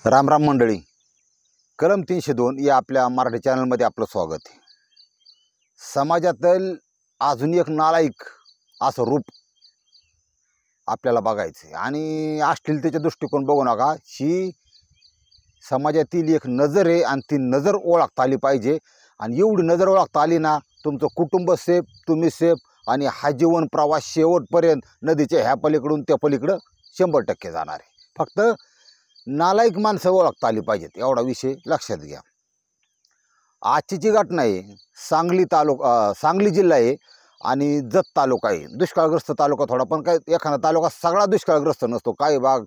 राम राम मंडळी, कलम 302 या आपल्या मराठी चॅनलमध्ये आपलं स्वागत आहे. समाजातील अजून एक नालायक असं रूप आपल्याला बघायचं आहे आणि अश्लीलतेच्या दृष्टिकोन बघू नका. ही समाजातील एक नजर आहे आणि ती नजर ओळखता आली पाहिजे. आणि एवढी नजर ओळखता आली ना, तुमचं कुटुंब सेफ, तुम्ही सेफ आणि हा जीवन प्रवास शेवटपर्यंत नदीच्या ह्या पलीकडून त्या पलीकडं 100% जाणार आहे. फक्त नालायक माणसं ओळखता आली पाहिजेत, एवढा विषय लक्षात घ्या. आजची जी घटना आहे, सांगली जिल्हा आहे आणि जत तालुका आहे. दुष्काळग्रस्त तालुका थोडा, पण काय एखादा तालुका सगळा दुष्काळग्रस्त नसतो. काही भाग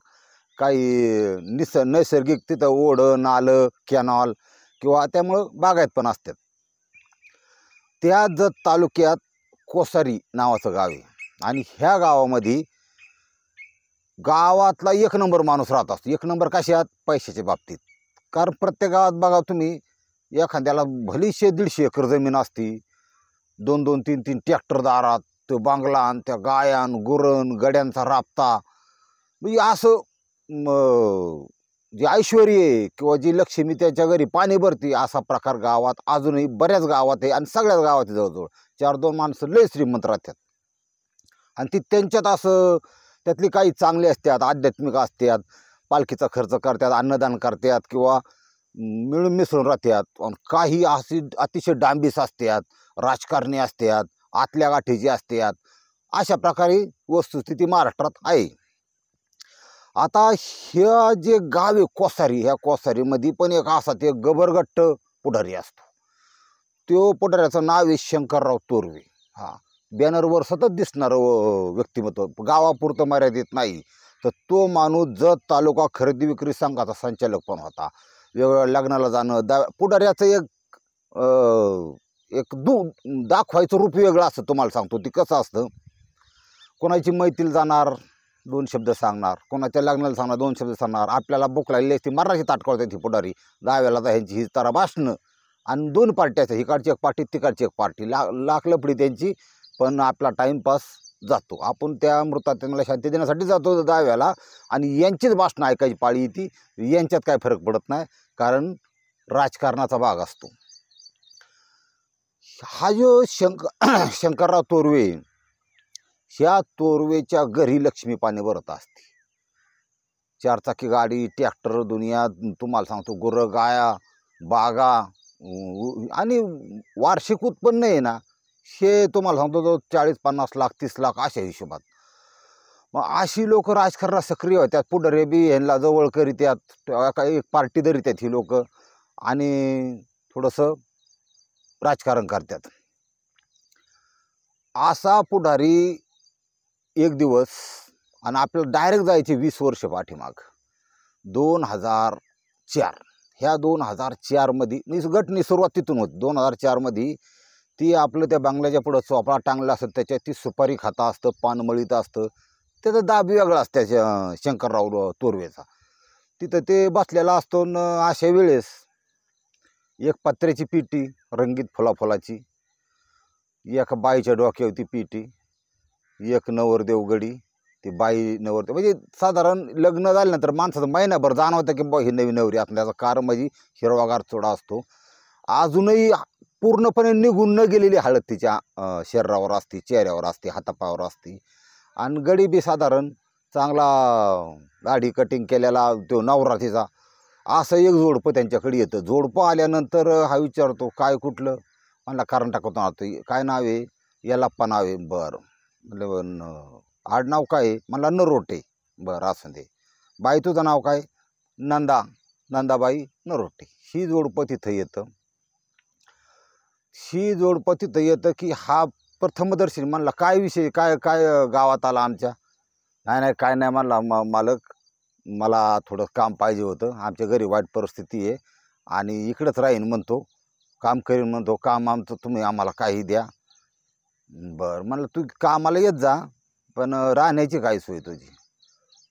काही नैसर्गिक तिथं ओढं नालं कॅनॉल किंवा त्यामुळं बागायत पण असतात. त्या जत तालुक्यात कोसारी नावाचं गाव आहे आणि ह्या गावामध्ये गावातला एक नंबर माणूस राहत असतो. एक नंबर कशात? पैशाच्या बाबतीत. कारण प्रत्येक गावात बघा तुम्ही, एखाद्याला भली 100-150 एकर जमीन असती, 2-2, 3-3 ट्रॅक्टर दारात, तो बांगला आणि त्या गायान गुरण गड्यांचा राबता, म्हणजे असं जे ऐश्वर्य आहे किंवा जी लक्ष्मी त्याच्या घरी पाणी भरती, असा प्रकार गावात अजूनही बऱ्याच गावात आहे. आणि सगळ्याच गावात जवळजवळ 4-2 माणसं लय श्रीमंत राहतात. आणि ती त्यांच्यात असं त्यातली काही चांगले असतात, आध्यात्मिक असतात, पालखीचा खर्च करतात, अन्नदान करतात किंवा मिळून मिसळून राहतात. काही अशी अतिशय डांबीस असतात, राजकारणी असतात, आतल्या गाठीची असतात. अशा प्रकारे वस्तुस्थिती महाराष्ट्रात आहे. आता ह्या जे गाव आहे कोसारी, ह्या कोसारीमध्ये पण एक असा ते गबरगट्ट पुढारी असतो. तो पुढाऱ्याचं नाव आहे शंकरराव तोरवे. हा, बॅनरवर सतत दिसणारं व्यक्तिमत्व, गावापुरतं मर्यादित नाही. तर तो माणूस जत तालुका खरेदी विक्री संघाचा संचालक पण होता. वेगवेगळ्या लग्नाला जाणं, पुढाऱ्याचं एक दाखवायचं रूप वेगळं असतं. तुम्हाला सांगतो ती कसं असतं. कोणाची मैत्रीला जाणार, 2 शब्द सांगणार, कोणाच्या लग्नाला सांगणार, 2 शब्द सांगणार. आपल्याला भूक लागलेली असते, मराठी ताटकळते ती पुढारी. दहाव्याला तर ह्यांची ही तारा भाषणं आणि 2 पार्ट्याचं, इकडची एक पार्टी तिकडची एक पार्टी, लाख लपडी त्यांची. पण आपला टाईमपास जातो. आपण त्या मृतात्म्याला शांती देण्यासाठी जातो दहाव्याला आणि यांचीच भाषणं ऐकायची पाळी येते. यांच्यात काय फरक पडत नाही, कारण राजकारणाचा भाग असतो. हा जो शंकरराव तोरवे, ह्या तोरवेच्या घरी लक्ष्मी पाणी भरत असते. 4 चाकी गाडी, ट्रॅक्टर, दुनिया तुम्हाला सांगतो, गुरं गाया बागा आणि वार्षिक उत्पन्न आहे ना, हे तुम्हाला सांगतो तो 40-50 लाख 30 लाख अशा हिशोबात. मग अशी लोक राजकारणात सक्रिय होत्यात. पुढारी बी ह्यांना जवळ करीत्यात, काही पार्टी धरीत्यात ही लोक आणि थोडंसं राजकारण करतात. असा पुढारी एक दिवस, आणि आपल्याला डायरेक्ट जायचे 20 वर्ष पाठीमाग, 2004. ह्या 2004मध्ये घटने सुरुवात तिथून होती. 2004मध्ये ती आपलं त्या बंगल्याच्या पुढं चोपडा टांगला असतं, त्याच्यात ती सुपारी खाता असतं, पान मळीत असतं. त्याचं दाब वेगळा असतं त्या शंकरराव तोरवेचा. तिथं ते बसलेला असतो. न अशा वेळेस एक पत्र्याची पिटी रंगीत फुलाफुलाची, एक बाईच्या डोक्यावरती पिटी, एक नवरदेव गडी. ती बाई नवरदेव म्हणजे साधारण लग्न झाल्यानंतर माणसाचं महिनाभर जाणवतं की बा ही नवी नवरी असल्याचा. कार म्हणजे हिरवागार चोडा असतो. अजूनही पूर्णपणे निघून न गेलेली हळद तिच्या शरीरावर असते, चेहऱ्यावर असते, हातापायावर असते. आणि गडी बी साधारण चांगला दाढी कटिंग केलेला तो नवरा तिचा. असं एक जोडपं त्यांच्याकडे येतं. जोडपं आल्यानंतर हा विचारतो, काय कुठलं? म्हणला कारण टाकतो ना, काय नाव आहे? यल्लाप्पा नाव आहे. बरं म्हणलं, आडनाव काय आहे? म्हणला नरोटे. बरं असं दे. बाई तुझं नाव काय? नंदाबाई नरोटे. ही जोडपं तिथं येतं. ही जोडपं तिथं येतं की हा प्रथमदर्शी म्हणला, काय विषय, काय काय गावात आला आमच्या? नाही काय नाही म्हणला, मालक मला थोडं काम पाहिजे होतं, आमच्या घरी वाईट परिस्थिती आहे आणि इकडंच राहीन म्हणतो, काम करीन म्हणतो. काम आमचं तुम्ही आम्हाला काही द्या. बरं म्हणलं, तू कामाला येत जा, पण राहण्याची काय सोय तुझी?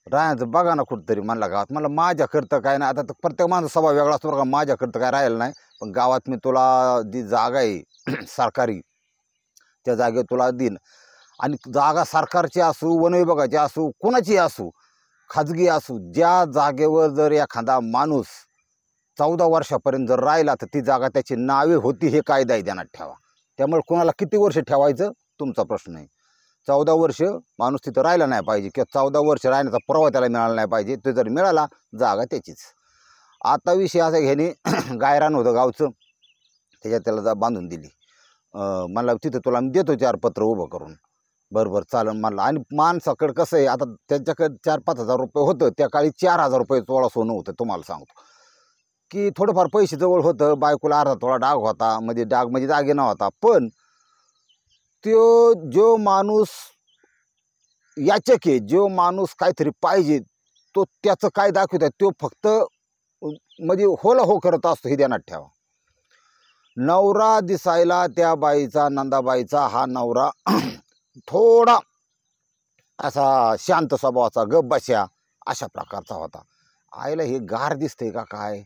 राहण्याचं बघा ना कुठंतरी म्हणला गावात. म्हणलं माझ्याकरतं काय नाही, आता तर प्रत्येक माणूस स्वभाव वेगळा असतो बघा. माझ्याकरतं काय राहिलं नाही, पण गावात मी तुला जी जागा आहे सरकारी, त्या जागेवर तुला देईन. आणि जागा सरकारची असू, वन विभागाची असू, कोणाची असू, खाजगी असू, ज्या जागेवर जर एखादा माणूस 14 वर्षापर्यंत जर राहिला तर ती जागा त्याची नावे होती हे कायदा ध्यानात ठेवा. त्यामुळे कोणाला किती वर्ष ठेवायचं तुमचा प्रश्न आहे. 14 वर्ष माणूस तिथं राहिला नाही पाहिजे किंवा 14 वर्ष राहण्याचा पुरावा त्याला मिळाला नाही पाहिजे. तो जर मिळाला जागा त्याचीच. आता विषय असा ह्याने गायरान होतं गावचं, त्याच्यात त्याला बांधून दिली. मला तिथं तुला मी देतो 4 पत्र उभं करून. बरोबर चालन म्हणलं. आणि माणसाकडं कसं आहे, आता त्यांच्याकडे 4-5 हजार रुपये होतं. त्या काळी 4,000 रुपये तोळा सोनं होतं. तुम्हाला सांगतो की थोडंफार पैसे जवळ होतं. बायकोला अर्धा तोळा डाग होता, म्हणजे डाग म्हणजे दागिना होता. पण तो जो माणूस याचक आहे, जो माणूस काहीतरी पाहिजे, तो त्याचं काय दाखवत आहे, तो फक्त म्हणजे होला हो करत असतो हे ध्यानात ठेवा. नवरा दिसायला त्या बाईचा, नंदाबाईचा हा नवरा थोडा असा शांत स्वभावाचा, गप्प अशा प्रकारचा होता. आईला हे गार दिसतंय का काय,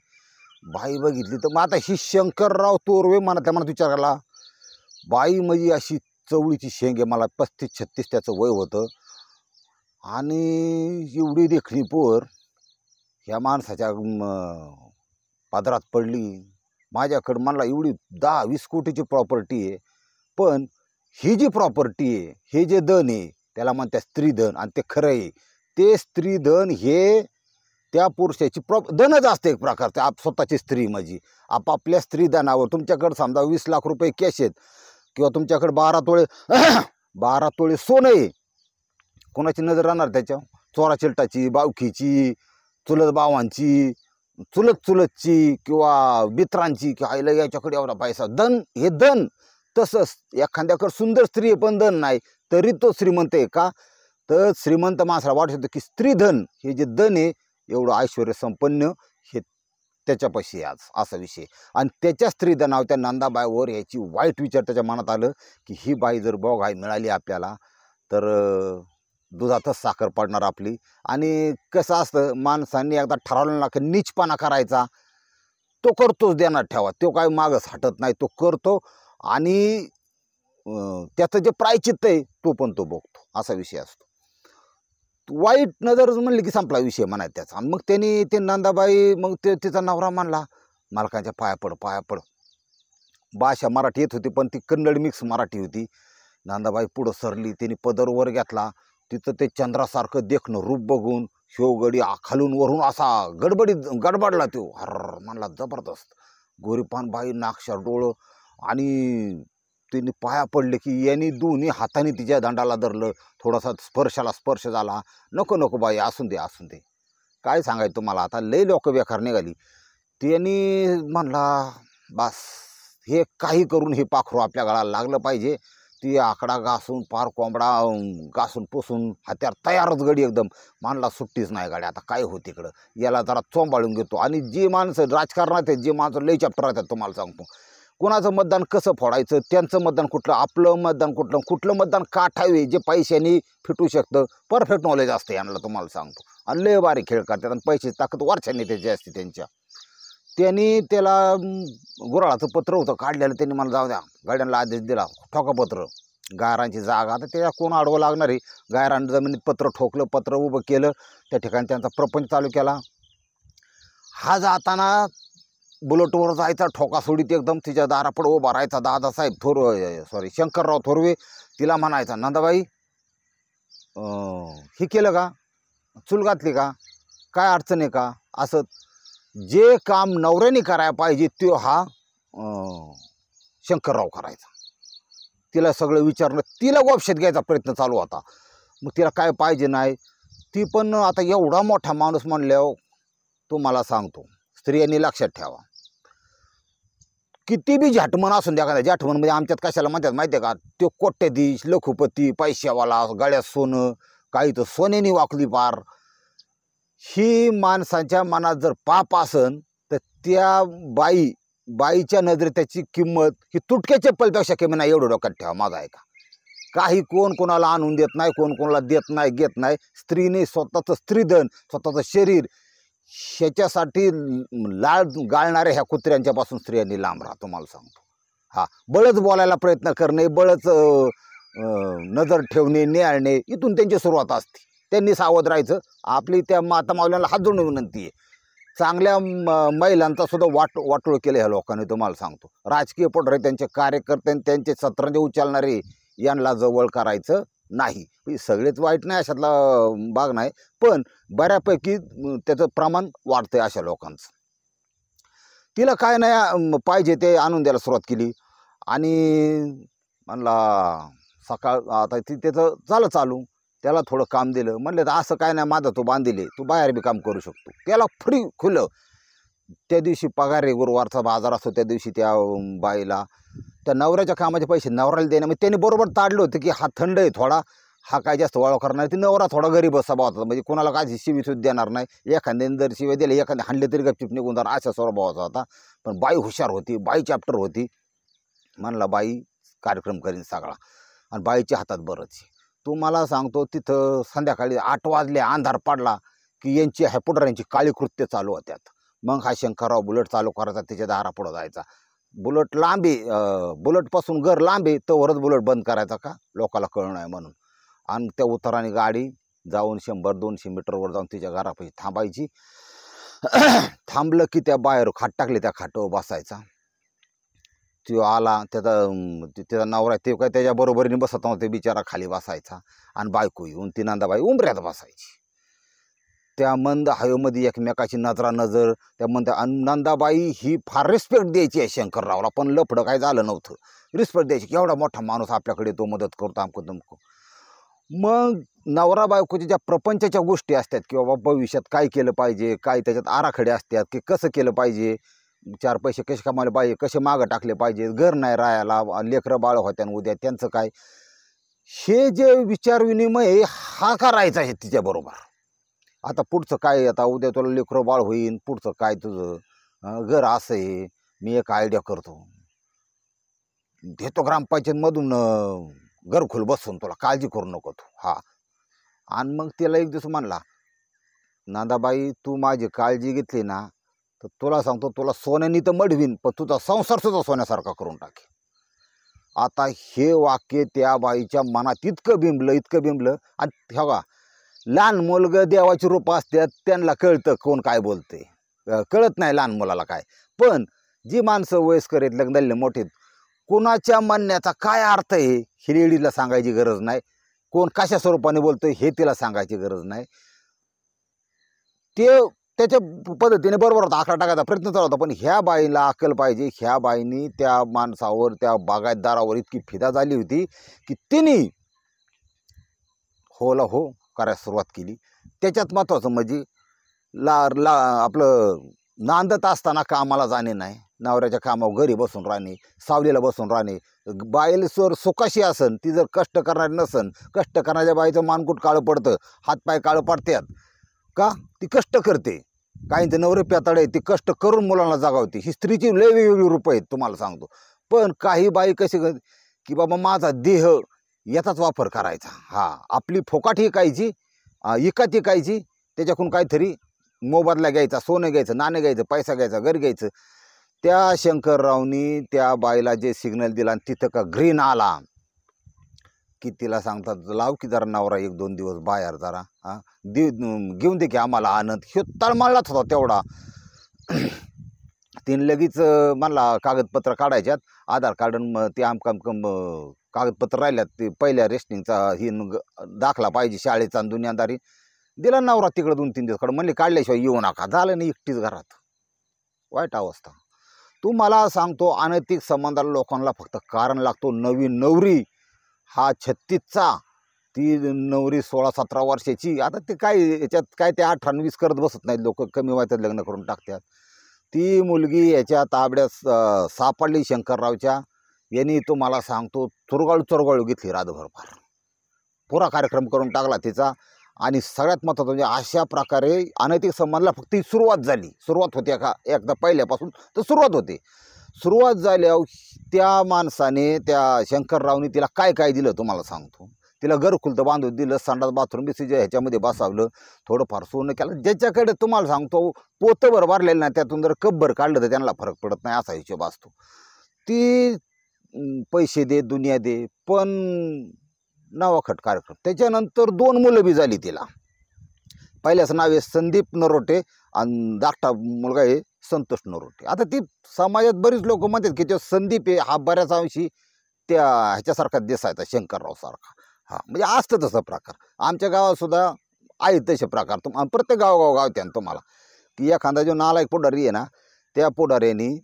बाई बघितली तर मग आता ही शंकरराव तोरवे मनातल्या मनात विचार केला. बाई म्हणजे अशी चवळीची शेंग आहे. मला 35-36 त्याचं वय होतं. आणि एवढी देखणी पोर ह्या माणसाच्या पदरात पडली. माझ्याकडं मला एवढी 10-20 कोटीची प्रॉपर्टी आहे. पण ही जी प्रॉपर्टी आहे, हे जे धन आहे, त्याला म्हणतात स्त्रीधन. आणि ते खरं आहे, ते स्त्रीधन हे त्या पुरुषाची धनच असते एक प्रकारचं. स्वतःची स्त्री म्हणजे आपापल्या स्त्रीधनावर. तुमच्याकडं समजा 20 लाख रुपये कॅश आहेत किंवा तुमच्याकडे 12 तोळे सोनं आहे. कोणाची नजर राहणार त्याच्यावर? चोरा चिलटाची, बावखीची, चुलत भावांची, चुलतची किंवा मित्रांची, की आईला याच्याकडे एवढा पैसा. धन हे धन. तसंच एखाद्याकडे सुंदर स्त्री आहे पण धन नाही, तरी तो श्रीमंत आहे का? तर श्रीमंत माणसाला वाटत होतं की स्त्रीधन हे जे धन आहे, एवढं ऐश्वर्य संपन्न हे त्याच्यापाशी आज, असा विषय. आणि त्याच्या स्त्रीधनावर त्या नंदाबाईवर याची वाईट विचार त्याच्या मनात आलं की ही बाई जर बघाय मिळाली आपल्याला तर दुधातच साखर पडणार आपली. आणि कसं असतं, माणसांनी एकदा ठरवलं ना की नीचपणा करायचा, तो करतोच ध्यानात ठेवा. तो काय मागच हटत नाही, तो करतो. आणि त्याचं जे प्रायचित्त आहे तो पण तो बघतो, असा विषय असतो. वाईट नजर म्हणली की संपला विषय म्हणायचा त्याचा. मग त्यांनी ते नंदाबाई, मग ते तिचा नवरा म्हणला मालकाच्या पाया पड. भाषा मराठी येत होती पण ती कन्नड मिक्स मराठी होती. नंदाबाई पुढं सरली, त्यांनी पदर वर घेतला. तिथं ते चंद्रासारखं देखणं रूप बघून शिवगडी खालून वरून असा गडबडला. तो हर म्हणला जबरदस्त. गोरीपान बाई, नाकशार डोळं. आणि तिने पाया पडले की यांनी दोन्ही हाताने तिच्या दंडाला धरलं. थोडासा स्पर्श झाला. नको बाई, असून दे. काय सांगायचं तुम्हाला, आता लई लोक बेकार निघाली. त्यांनी म्हणला बस, हे काही करून हे पाखरू आपल्या गळाला लागलं पाहिजे. ती आकडा घासून, पार कोंबडा घासून पुसून हत्यार तयारच गडी एकदम. मानला सुट्टीच नाही गाडी. आता काय होते इकडं, याला जरा चोंबाळून घेतो. आणि जी माणसं राजकारणात आहेत, जे माणसं लई चॅप्टर राहतात, तुम्हाला सांगतो, कोणाचं मतदान कसं फोडायचं, त्यांचं मतदान कुठलं, आपलं मतदान कुठलं मतदान काठावे, जे पैशाने फिटू शकतं, परफेक्ट नॉलेज असतं यांना, तुम्हाला सांगतो. आणि लय बारी खेळ करतात. आणि पैशाची ताकद वरच्या नेत्याची असते त्यांच्या. त्यांनी त्याला गुराळाचं पत्र होतं काढलेलं. त्यांनी मला जाऊ द्या, गाड्यांना आदेश दिला, ठोका पत्र, गायरांची जागा. आता त्याला कोण अडवं लागणार आहे. गायरान जमिनीत पत्र ठोकलं, पत्र उभं केलं. त्या ठिकाणी त्यांचा प्रपंच चालू केला. हा जाताना बुलेटवर जायचा, ठोका सोडीत एकदम तिच्या दारापुढं उभा राहायचा. दादासाहेब शंकरराव थोरवे. तिला म्हणायचा, नंदाबाई हे केलं का, चूल घातली का, काय अडचण आहे का? असं जे काम नवऱ्याने करायला पाहिजे तो हा शंकरराव करायचा. तिला सगळं विचारणं, तिला गोपशात घ्यायचा प्रयत्न चालू होता. मग तिला काय पाहिजे नाही, ती पण आता एवढा मोठा माणूस म्हणल्यावर तुम्हाला सांगतो, स्त्रियांनी लक्षात ठेवा, किती बी झाटमन असून द्या. झाटमन म्हणजे आमच्यात कशाला म्हणतात माहिती आहे का, तो कोट्याधीश, लखुपती, पैशावाला, गळ्यात सोनं, काही तर सोन्यानी वाकली पार. ही माणसाच्या मनात जर पाप असन तर त्या बाईच्या नजरेत त्याची किंमत ही तुटक्या चप्पलपेक्षा कमी नाही, एवढं डोक्यात ठेवा. माझा आहे का, काही कोण कोणाला आणून देत नाही, कोण कोणाला देत नाही, घेत नाही. स्त्रीने स्वतःचं स्त्रीधन, स्वतःचं शरीर, ह्याच्यासाठी लाळ गाळणाऱ्या ह्या कुत्र्यांच्यापासून स्त्रियांनी लांब राहा, तुम्हाला सांगतो. हा, बळच बोलायला प्रयत्न करणे, बळच नजर ठेवणे, न्याळणे, इथून त्यांची सुरुवात असते. त्यांनी सावध राहायचं. आपली त्या माता माऊल्यांना हात जोडून विनंती आहे. चांगल्या महिलांचा सुद्धा वाटोळ केलं ह्या लोकांनी, तुम्हाला सांगतो. राजकीय पुढारी, त्यांचे कार्यकर्ते, त्यांचे सतरंजे उचलणारे यांना जवळ करायचं नाही. सगळेच वाईट नाही अशातला भाग नाही, पण बऱ्यापैकी त्याचं प्रमाण वाढतंय अशा लोकांचं. तिला काय नाही पाहिजे ते आणून द्यायला सुरुवात केली. आणि म्हणला सकाळ आता ती त्याचं झालं चालू. त्याला थोडं काम दिलं. म्हणलं तर असं काय नाही, माझं तू बांधिले, तू बाहेर बी काम करू शकतो. त्याला फ्री खुलं. त्या दिवशी पगार आहे, गुरुवारचा बाजार असतो, त्या दिवशी त्या बाईला त्या नवऱ्याच्या कामाचे पैसे नवऱ्याला देणं. मग त्याने बरोबर ताडलं होतं की हा थंड आहे थोडा, हा काय जास्त वळव करणार. ती नवरा थोडा गरीब स्वभाव होता, म्हणजे कोणाला काय शिवीसुद्धा देणार नाही. एखाद्याने जर शिवाय दिले, एखाद्या हाणले तरी गपचिप निघून जाणार, अशा स्वभावाचा होता. पण बाई हुशार होती, बाई चॅप्टर होती. म्हणला बाई कार्यक्रम करीन सगळा, आणि बाईच्या हातात बरंच. तू मला सांगतो, तिथं संध्याकाळी 8 वाजले, अंधार पडला की यांची ह्या पुढाऱ्यांची काळी कृत्य चालू होत्यात. मग हा शंकरराव बुलेट चालू करायचा, त्याच्या दारापुढं जायचा. बुलेट लांबी, बुलेटपासून घर लांबी, तोवरच बुलेट बंद करायचा का लोकाला कळलं नाही म्हणून. आणि त्या उताराने गाडी जाऊन 100-200 मीटरवर जाऊन तिच्या घरापाशी थांबायची. थांबलं की त्या बाहेर खाट टाकली, त्या खाटावर बसायचा. तो आला, त्याचा नवरा ते काय त्याच्या बरोबरीने बसत नव्हते, बिचारा खाली बसायचा. आणि बायको येऊन ती नंदाबाई उंबऱ्यात बसायची. त्या मंद हवेमध्ये एकमेकाची नजर. त्या नंदाबाई ही फार रिस्पेक्ट द्यायची आहे शंकररावला, पण लफडं काय झालं नव्हतं. रिस्पेक्ट द्यायची की एवढा मोठा माणूस आपल्याकडे, तो मदत करतो आमको तमको. मग नवरा बायकोच्या ज्या प्रपंचाच्या गोष्टी असतात, की बाबा भविष्यात काय केलं पाहिजे, काय त्याच्यात आराखडे असतात की कसं केलं पाहिजे, 4 पैसे कसे कमावले पाहिजे, कसे मागं टाकले पाहिजे, घर नाही राहायला, लेकरं बाळ होत्या उद्या त्यांचं काय, हे जे विचार विनिमय हा करायचा आहे तिच्याबरोबर. आता पुढचं काय, आता उद्या तुला लेकरं बाळ होईन, पुढचं काय तुझं घर असं आहे, मी एक आयडिया करतो, घेतो ग्रामपंचायतमधून घरकुल बसून, तुला काळजी करू नको तू. हा. आणि मग त्याला एक दिवस म्हणला, नांदाबाई तू माझी काळजी घेतली ना, तर तुला सांगतो, तुला सोन्यानी तर मडवीन, पण तुझा संसार सुद्धा सोन्यासारखा करून टाके. आता हे वाक्य त्या बाईच्या मनात इतकं बिंबलं. आणि हे बघा, लहान मुलगं देवाची रूपं असतात, त्यांना कळतं कोण काय बोलते. कळत नाही लहान मुलाला काय. पण जी माणसं वयस्कर आहेत, लग्नाले मोठे, कोणाच्या म्हणण्याचा काय अर्थ आहे हे लेडीजला सांगायची गरज नाही. कोण कशा स्वरूपाने बोलतोय हे तिला सांगायची गरज नाही. ते त्याच्या पद्धतीने बरोबर होता, आकडा टाकायचा प्रयत्न चालू होता. पण ह्या बाईला अक्कल पाहिजे. ह्या बाईनी त्या माणसावर, त्या बागायतदारावर इतकी फिदा झाली होती की तिने होला हो करायला सुरुवात केली. त्याच्यात महत्त्वाचं म्हणजे आपलं नांदत असताना कामाला जाणे नाही, नवऱ्याच्या कामावर घरी बसून राहणे, सावलीला बसून राहणे. बाईला सुखाशी असन, ती जर कष्ट करणारी नसन, कष्ट करणाऱ्या बाईचं मानकूट काळं पडतं, हातपाय काळं पडतात का, ती कष्ट करते. काहींचे नवरे प्याताळे आहेत, ती कष्ट करून मुलांना जागावते. ही स्त्रीची लय वेगवेगळी रूपं आहेत, तुम्हाला सांगतो. पण काही बाई कशी की बाबा माझा देह याचाच वापर करायचा, हा आपली फोकाट इकायची, इकत इकायची, त्याच्याकडून काहीतरी मोबदला घ्यायचा, सोनं घ्यायचं, नाणं घ्यायचं, पैसा घ्यायचा, घर घ्यायचं. त्या शंकररावनी त्या बाईला जे सिग्नल दिला, आणि तिथं का ग्रीन आला की तिला सांगतात, लाव की जरा नवरा 1-2 दिवस बाहेर जरा, घेऊन दे की आम्हाला आनंद. हे तळमळलाच होता तेवढा. तिने लगेच म्हणला कागदपत्र काढायच्यात, आधार कार्ड ते आमकाम कागदपत्र राहिल्यात, ते पहिल्या रेशनिंगचा ही दाखला पाहिजे शाळेचा, दुनियादारी. दिला नवरा तिकडं 2-3 दिवस काढून, म्हणले काढल्याशिवाय येऊ नका. झालं नाही, एकटीच घरात. वाईट अवस्था. तू मला सांगतो, अनैतिक संबंधाला लोकांना फक्त कारण लागतो. नवीन नवरी हा 36चा, ती नवरी 16-17 वर्षाची. आता ते काय याच्यात काय ते 18-20 करत बसत नाहीत लोक, कमी वयात लग्न करून टाकतात. ती मुलगी याच्या ताबड्यात सापडली शंकररावच्या. यांनी तुम्हाला सांगतो चुरगाळू घेतली रातभर, फार पुरा कार्यक्रम करून टाकला तिचा. आणि सगळ्यात महत्त्वाचं म्हणजे अशा प्रकारे अनैतिक संबंधाला फक्त ही सुरुवात झाली. सुरुवात होते का एकदा पहिल्यापासून तर सुरुवात होते. सुरुवात झाल्यावर त्या माणसाने, त्या शंकररावने तिला काय काय दिलं तुम्हाला सांगतो. तिला घरकुल तर बांधून दिलं, संडास बाथरूम बीसीच्या ह्याच्यामध्ये बसावलं, थोडंफार सोनं केलं. ज्याच्याकडे तुम्हाला सांगतो पोतभर भरलेलं नाही, त्यातून जर कब्बर काढलं तर त्यांना फरक पडत नाही, असा हिशोब असतो. ती पैसे दे, दुनिया दे, पण नावाखट कार्यक्रम. त्याच्यानंतर 2 मुलं बी झाली तिला. पहिल्याच नाव आहे संदीप नरोटे आणि धाकटा मुलगा आहे संतोष नरोटे. आता ती समाजात बरीच लोक म्हणतात की तो संदीप आहे हा बऱ्याच अंशी त्या ह्याच्यासारखा दिसायचा शंकरराव सारखा. हा म्हणजे असतं तसं प्रकार आमच्या गावात सुद्धा आहेत तसे प्रकार. प्रत्येक गाव त्यानं तुम्हाला की एखादा जो नालायक पुढारी आहे ना त्या पुढाऱ्यांनी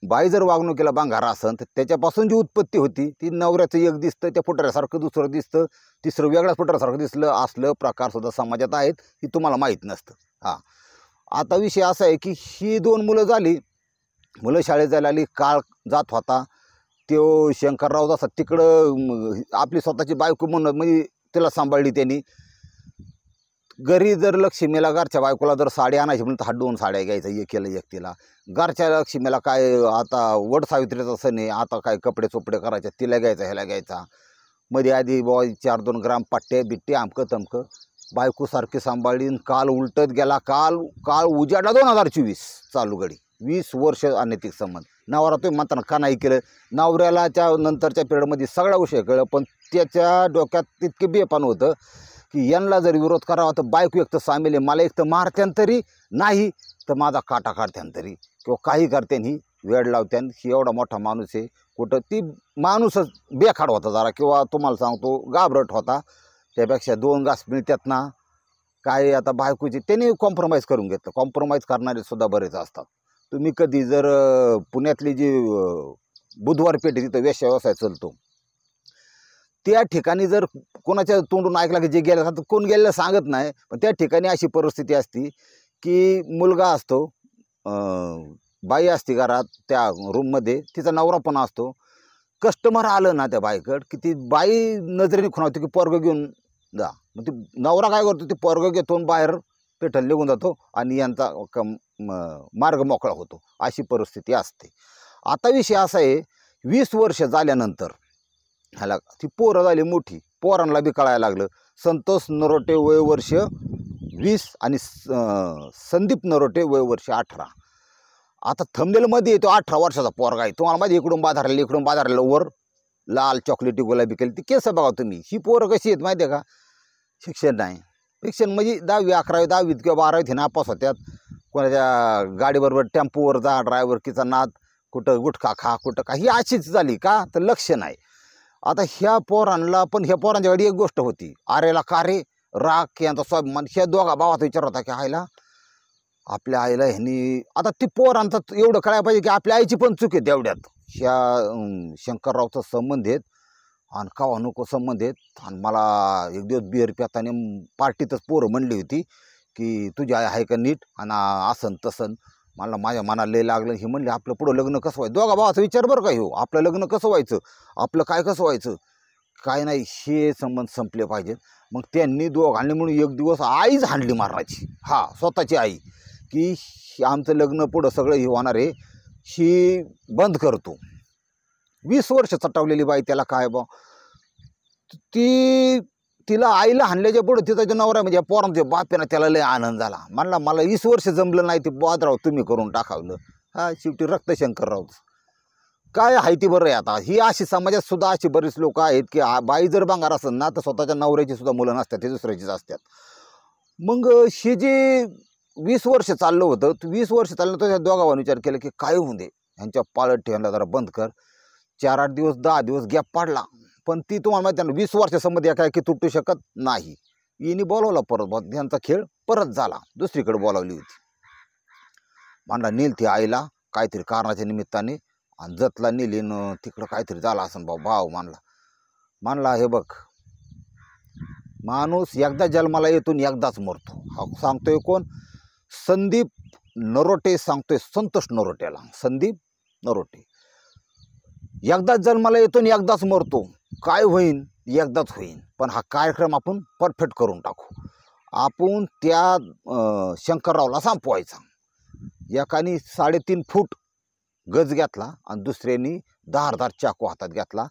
बाई जर वागणुकीला बांगारा असन तर त्याच्यापासून जी उत्पत्ती होती ती नवऱ्याचं एक दिसतं त्या पुढाऱ्यासारखं, दुसरं दिसतं, तिसरं वेगळ्याच पुढाऱ्यासारखं दिसलं असलं प्रकार सुद्धा समाजात आहेत ही तुम्हाला माहीत नसतं. हां आता विषय असा आहे की ही 2 मुलं झाली, मुलं शाळेत जायला आली, काळ जात होता. तो शंकरराव जसा तिकडं आपली स्वतःची बायको म्हणून म्हणजे तिला सांभाळली त्यांनी. घरी जर लक्ष्मीला घरच्या बायकोला जर साडी आणायची म्हणून तर हा 2 साड्या घ्यायचा, एक केलं एक तिला. घरच्या लक्ष्मीला काय आता वट सावित्रीचा सण आहे, आता काय कपडे चोपडे करायचे, तिला घ्यायचा ह्याला घ्यायचा. मध्ये आधी बॉय 4-2 ग्राम पट्टे बिट्टे आमकं तमकं बायकोसारखी सांभाळली. काल उलटत गेला, काळ उजाडला 2024 चालू घडी 20 वर्ष अनैतिक संबंध. नवरा तुम्ही म्हणताना का नाही केलं, नवऱ्याला त्या नंतरच्या पिरियडमध्ये सगळा विषय कळलं, पण त्याच्या डोक्यात तितके बेपान होतं की यांना जर विरोध करावा तर बायको एक तर सामील आहे, मला एक तर मारत्यान तरी नाही तर माझा काटा काढत्यान तरी किंवा काही करत्यान ही वेळ लावत्यान. ही एवढा मोठा माणूस आहे कुठं ती माणूसच बेखाड होता जरा किंवा तुम्हाला सांगतो घाबरट होता. त्यापेक्षा 2 घास मिळतात ना काय आता बायकोची त्यांनी कॉम्प्रोमाइज करून घेतलं. कॉम्प्रोमाइज करणारे सुद्धा बरेच असतात. तुम्ही कधी जर पुण्यातली जी बुधवार पेठ तिथं वेश्या व्यवसाय चालतो त्या ठिकाणी जर कोणाच्या तोंडून ऐकला की जे गेलं तर कोण गेलेलं सांगत नाही, पण त्या ठिकाणी अशी परिस्थिती असती की मुलगा असतो, बाई असते घरात त्या रूममध्ये, तिचा नवरा पण असतो. कस्टमर आलं ना त्या बाईकडं की ती बाई नजरेने खुणावते की पोरगं घेऊन जा. मग ती नवरा काय करतो, ते पोरगं घेतो बाहेर पेठल निघून जातो आणि यांचा मार्ग मोकळा होतो. अशी परिस्थिती असते. आता विषय असा आहे 20 वर्ष झाल्यानंतर ह्याला ती पोरं झाली मोठी, पोरांना बी कळायला लागलं. संतोष नरोटे वय वर्ष 20 आणि संदीप नरोटे वय वर्ष 18. आता थंबनेलमध्ये येतो 18 वर्षाचा पोरगा आहे. तुम्हाला माहिती इकडून बाजारला वर लाल चॉकलेटी गुलाबी केली ती केस बघा तुम्ही. ही पोरं कशी आहेत माहिती आहे का, शिक्षण नाही, शिक्षण म्हणजे 10वी 11वी 10वीत किंवा 12वीत नापास होत्यात. कोणाच्या गाडीबरोबर टेम्पोवर जा, ड्रायव्हरकीचा नाद, कुठं गुटखा खा कुठं का, ही अशीच झाली का तर लक्ष नाही. आता ह्या पोरांना पण ह्या पोरांच्याकडे एक गोष्ट होती, आरेला का रे राग यांचा स्वाभिमान. ह्या दोघा भावाचा विचार होता की आईला आपल्या आईला ह्यांनी आता ती पोरांचं एवढं कळायला पाहिजे की आपल्या आईची पण चूक आहे तेवढ्यात. ह्या शंकररावचा संबंध आहेत आणि का नको संबंध आहेत. आणि मला एक दिवस बिअर प्याताने पार्टीतच पोरं म्हणली होती की तुझी आई आहे का नीट आणि असं तसं. मला माझ्या मनाला लय लागलं. हे म्हणले आपलं पुढं लग्न कसं व्हायचं, दोघा भावाचा विचार बरं का हो, आपलं लग्न कसं व्हायचं, आपलं काय कसं व्हायचं काय नाही, हे संबंध संपले पाहिजेत. मग त्यांनी दोघांनी म्हणून एक दिवस आईच हाणली मारण्याची, हा स्वतःची आई, की आमचं लग्न पुढं सगळं हे होणार आहे, ही बंद करतो. 20 वर्ष चटवलेली बाई त्याला काय बा, तिला आईला हाणल्याच्या पुढं तिचा जो नवरा म्हणजे पोरांचे बाप्यानं त्याला लय आनंद झाला. म्हणला मला 20 वर्ष जमलं नाही ते बादराव तुम्ही करून टाकावलं. हा शेवटी रक्त शंकररावच काय आहे ती बरं आहे. आता ही अशी समाजात सुद्धा अशी बरीच लोक आहेत की बाई जर बांगार असेल ना तर स्वतःच्या नवऱ्याची सुद्धा मुलं नसतात, ते दुसऱ्याचीच असतात. मग हे जे 20 वर्ष चाललं होतं, 20 वर्ष चाललं तर त्या दोघांनी विचार केला की काय होऊ दे ह्यांच्या पाळत ठेवायला जरा बंद कर. 4-8 दिवस 10 दिवस गॅप पाडला, पण ती तुम्हाला माहिती आहे ना 20 वर्षासंबंधी काय की तुटू शकत नाही. हिने बोलावला परत, त्यांचा खेळ परत झाला, दुसरीकडे बोलावली होती. म्हणला नेल ती आईला काहीतरी कारणाच्या निमित्ताने आणि जतला नेली न तिकडं काहीतरी झालं असं भाव म्हणला हे बघ माणूस एकदा जन्माला येतून एकदाच मरतो. हा सांगतोय कोण, संदीप नरोटे सांगतोय संतोष नरोटेला. संदीप नरोटे एकदाच जन्माला येतो आणि एकदाच मरतो. काय होईन एकदाच होईन, पण हा कार्यक्रम आपण परफेक्ट करून टाकू. आपण त्या शंकररावला संपवायचा. एकाने 3.5 फूट गज घेतला आणि दुसऱ्यानी धारदार चाकू हातात घेतला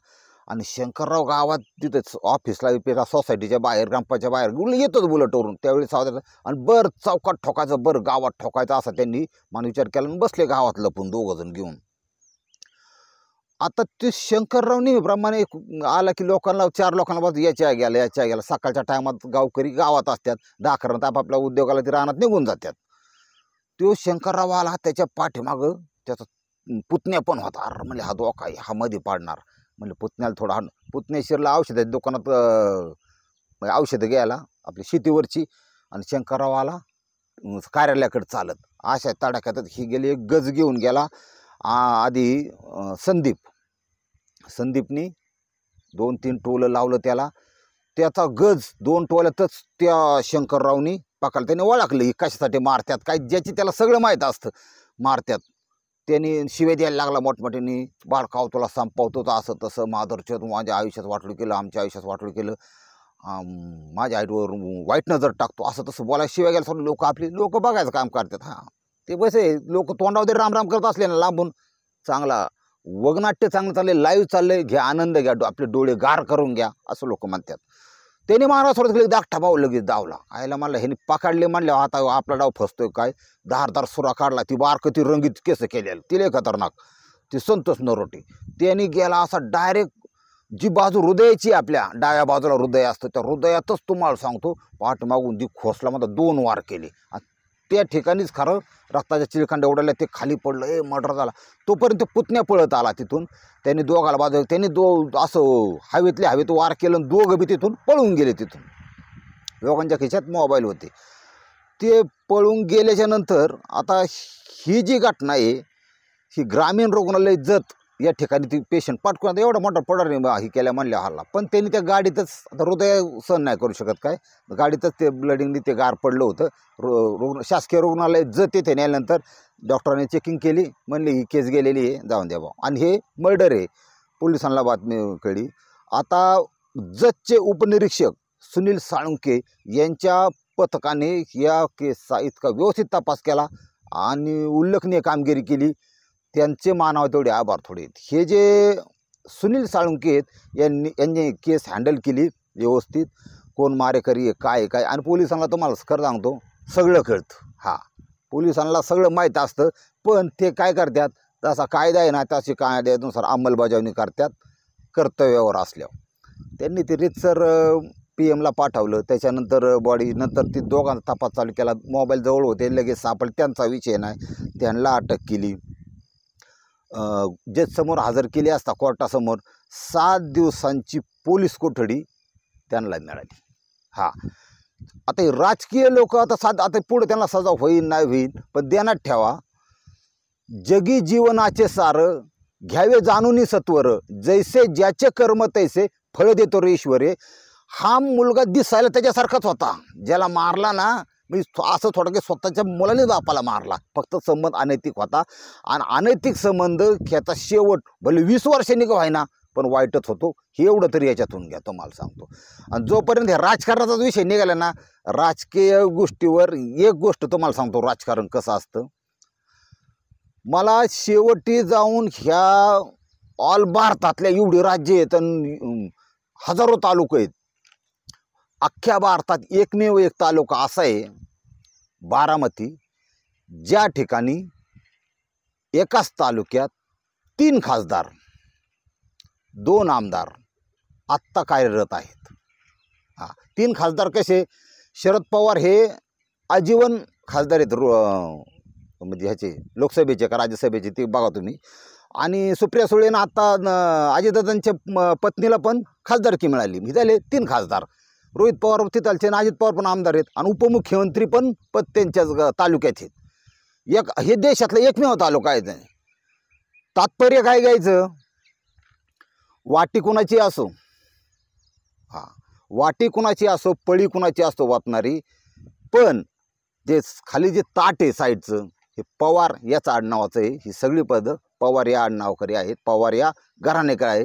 आणि शंकरराव गावात तिथंच ऑफिसला सोसायटीच्या बाहेर ग्रामपंचायतच्या बाहेर येतोच बुलेटवरून त्यावेळी सावधान आणि बरं चौकात ठोकायचं, बरं गावात ठोकायचं असा त्यांनी मन विचार केला आणि बसले गावात लपून 2 जण घेऊन. आता ते शंकरराव नेहमीप्रमाणे आला की लोकांना 4 लोकांना बस याच्या गेला सकाळच्या टायमात गावकरी गावात असतात 10-11 आपापल्या उद्योगाला ते रानात निघून जातात. तो शंकरराव आला त्याच्या पाठीमागं त्याचा पुतण्या पण होता. अरे म्हणले हा धोका आहे, हा मध्ये पाडणार. म्हणलं पुतण्याला थोडा पुतण्या शिरला औषधाच्या दुकानात औषधं घ्यायला आपली शेतीवरची आणि शंकरराव आला कार्यालयाकडे चालत. अशा तडाख्यात ही गेली एक गज घेऊन गेला. आधी संदीपनी 2-3 टोलं लावलं त्याला. त्याचा गज 2 टोल्यातच त्या शंकररावनी पकडला. त्याने ओळखलं ही कशासाठी मारतात काय, ज्याची त्याला सगळं माहीत असतं मारतात. त्यांनी शिवे द्यायला लागला मोठमोठ्याने, बाळकाव तुला संपवतो तर असं तसं, माधुरच्या माझ्या आयुष्यात वाटलं केलं, आमच्या आयुष्यात वाटलं केलं, माझ्या आईवर वाईट नजर टाकतो, असं तसं बोलायला शिवाय गेला. सोडून लोक बघायचं काम करतात. हां ते बसे लोक तोंडावर राम करत असले ना लांबून, चांगला वगनाट्य चांगलं चाललंय, लाईव्ह चाललंय, घ्या आनंद घ्या, आपले डोळे गार करून घ्या, असं लोक म्हणतात. त्याने महाराज थोडं धाकटा भाऊ लगेच धावला. आयला म्हणलं ह्याने पकडले म्हणले आता आपला डाव फसतोय काय. धारदार सुरा काढला. ती बारकं ती रंगीत केस केलेलं तिले खतरनाक, ती संतोष नरोटे. त्यांनी गेला असा डायरेक्ट जी बाजू हृदयाची आपल्या डाव्या बाजूला हृदय असतं त्या हृदयातच तुम्हाला सांगतो पाठमागून ती खोसला मध्ये 2 वार केले. त्या ठिकाणीच खरं रक्ताच्या चिळखंड उडाल्या, ते खाली पडलं, मर्डर झाला. तोपर्यंत पुतण्या पळत आला तिथून. त्यांनी दोघाला बाजू त्यांनी असं हवेतल्या हवेत वार केलं, दोघं बी तिथून पळून गेले. तिथून लोकांच्या खिशात मोबाईल होते. ते पळून गेल्याच्या नंतर आता ही जी घटना आहे ही ग्रामीण रुग्णालय जत या ठिकाणी ती पेशंट पाठकून आता एवढा मोठा पडर ही केल्या म्हणल्या हल्ला, पण त्यांनी त्या गाडीतच आता हृदय सहन नाही करू शकत काय, गाडीतच ते ब्लडिंगनी ते गार पडलं होतं. शासकीय रुग्णालय जत येथे नेल्यानंतर डॉक्टरांनी चेकिंग केली, म्हणले ही केस गेलेली आहे, जाऊन द्या भाऊ. आणि हे मर्डर आहे. पोलिसांना बातमी कळली. आता जतचे उपनिरीक्षक सुनील साळुंके यांच्या पथकाने या केसचा इतका व्यवस्थित तपास केला आणि उल्लेखनीय कामगिरी केली. त्यांचे मानावं तेवढे आभार थोडे. हे जे सुनील साळुंके आहेत यांनी केस हँडल केली व्यवस्थित. कोण मारेकरी आहे काय आणि पोलिसांना तुम्हाला खरं सांगतो सगळं कळतं. हां पोलिसांना सगळं माहीत असतं, पण ते काय करतात जसा कायदा आहे ना तशी कायद्यानुसार अंमलबजावणी करतात कर्तव्यावर असल्यावर. त्यांनी ते रीतसर PM ला पाठवलं. त्याच्यानंतर बॉडी नंतर ती दोघांचा तपास चालू केला. मोबाईल जवळ होते लगेच सापडले, त्यांचा विषय नाही. त्यांना अटक केली. जजसमोर हजर केली असता कोर्टासमोर. 7 दिवसांची पोलीस कोठडी त्यांना मिळाली. हां आता हे राजकीय लोक आता पुढे त्यांना सजा होईल नाही होईल, पण ध्यानात ठेवा जगी जीवनाचे सार घ्यावे जाणूनी सत्वर, जैसे ज्याचे कर्म तैसे फळ देतो रे ईश्वरे. हा मुलगा दिसायला त्याच्यासारखाच होता ज्याला मारला ना, म्हणजे असं थोडं की स्वतःच्या मुलाने बापाला मारला. फक्त संबंध अनैतिक होता आणि अनैतिक संबंध ह्याचा शेवट भले 20 वर्षांनी का व्हायना पण वाईटच होतो. हे एवढं तरी याच्यातून घ्या तुम्हाला सांगतो. आणि जोपर्यंत हे राजकारणाचा विषय निघाला ना, राजकीय गोष्टीवर एक गोष्ट तुम्हाला सांगतो राजकारण कसं असतं. मला शेवटी जाऊन ह्या ऑल भारतातल्या एवढी राज्य आहेत आणि हजारो तालुके आहेत. अख्ख्या भारतात एकमेव एक तालुका असा आहे बारामती, ज्या ठिकाणी एकाच तालुक्यात 3 खासदार 2 आमदार आत्ता कार्यरत आहेत. हां 3 खासदार कसे, शरद पवार हे आजीवन खासदार आहेत, म्हणजे ह्याचे लोकसभेचे का राज्यसभेचे ते बघा तुम्ही. आणि सुप्रिया सुळेनं आत्ता अजितदादांच्या पत्नीला पण खासदारकी मिळाली. हे झाले 3 खासदार. रोहित पवार तिथलचे आणि अजित पवार पण आमदार आहेत आणि उपमुख्यमंत्री पण त्यांच्याच तालुक्यात आहेत. हे देशातला एकमेव तालुका आहे. तात्पर्य काय घ्यायचं, वाटी कुणाची असो, हां वाटी कुणाची असो, पळी कुणाची असो वाटणारी, पण जे खाली जे ताट आहे साईडचं हे पवार याचं आडनावाचं आहे. ही सगळी पदं पवार या आडनावाकरी आहेत, पवार या घराणेकर आहे.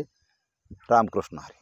रामकृष्ण हरी.